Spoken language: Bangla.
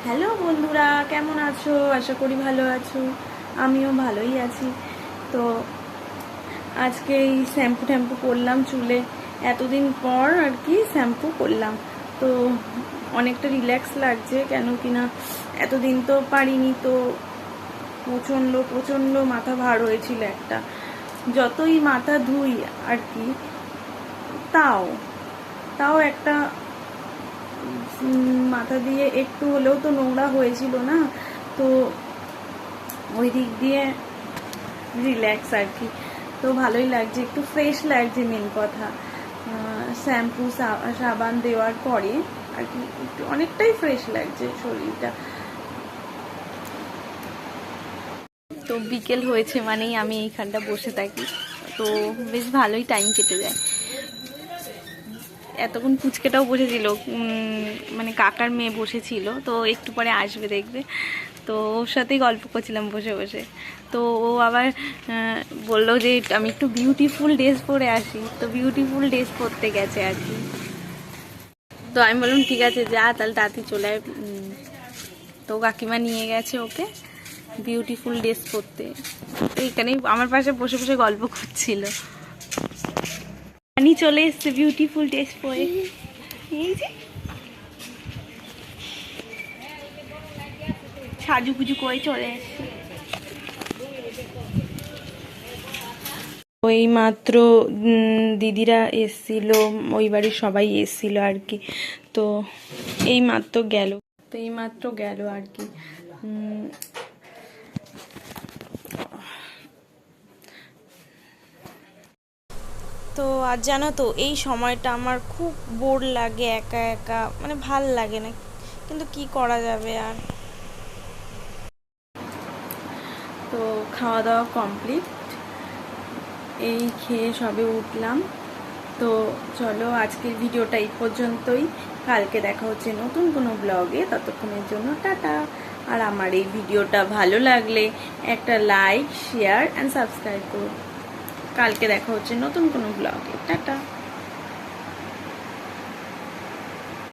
হ্যালো বন্ধুরা, কেমন আছো? আশা করি ভালো আছো। আমিও ভালোই আছি। তো আজকে এই শ্যাম্পু করলাম চুলে, এতদিন পর আর কি শ্যাম্পু করলাম। তো অনেকটা রিল্যাক্স লাগছে, কেন কিনা এতদিন তো পারিনি। তো প্রচণ্ড প্রচণ্ড মাথা ভার হয়েছিল একটা, যতই মাথা ধুই আর কি, তাও তাও একটা মাথা দিয়ে একটু হলেও তো নোংরা হয়েছিল না। তো ওই দিক দিয়ে রিল্যাক্স আর কি। তো ভালোই লাগছে, একটু ফ্রেশ লাগছে মেন কথা। শ্যাম্পু সাবান দেওয়ার পরে আর কি একটু অনেকটাই ফ্রেশ লাগছে শরীরটা। তো বিকেল হয়েছে মানেই আমি এইখানটা বসে থাকি, তো বেশ ভালোই টাইম কেটে যায়। এতক্ষণ পুচকেটাও বসেছিল, মানে কাকার মেয়ে বসেছিল, তো একটু পরে আসবে দেখবে। তো ওর সাথেই গল্প করছিলাম বসে বসে। তো ও আবার বললো যে আমি একটু বিউটিফুল ড্রেস পরে আসি, তো বিউটিফুল ড্রেস পরতে গেছে আর কি। তো আমি বললাম ঠিক আছে যা, তাহলে তাড়াতাড়ি চলে আয়। তো কাকিমা নিয়ে গেছে ওকে বিউটিফুল ড্রেস পরতে। তো এখানেই আমার পাশে বসে বসে গল্প করছিল। আমি চলে এসছে বিউটিফুল ড্রেস পরে, এই যে সাজুগুজু করে চলে এসছে। ওই মাত্র দিদিরা এসছিল, ওই বাড়ির সবাই এসছিল আর কি। তো এই মাত্র গেল আর কি। তো আর জানো তো এই সময়টা আমার খুব বোর লাগে, একা একা, মানে ভাল লাগে না, কিন্তু কি করা যাবে আর। তো খাওয়া দাওয়া কমপ্লিট, এই খেয়ে সবে উঠলাম। তো চলো আজকের ভিডিওটা এই পর্যন্তই। কালকে দেখা হচ্ছে নতুন কোনো ব্লগে, ততক্ষণের জন্য টাটা। আর আমার এই ভিডিওটা ভালো লাগলে একটা লাইক, শেয়ার অ্যান্ড সাবস্ক্রাইব করো। কালকে দেখা হচ্ছে নতুন কোনো ব্লগে, টাটা।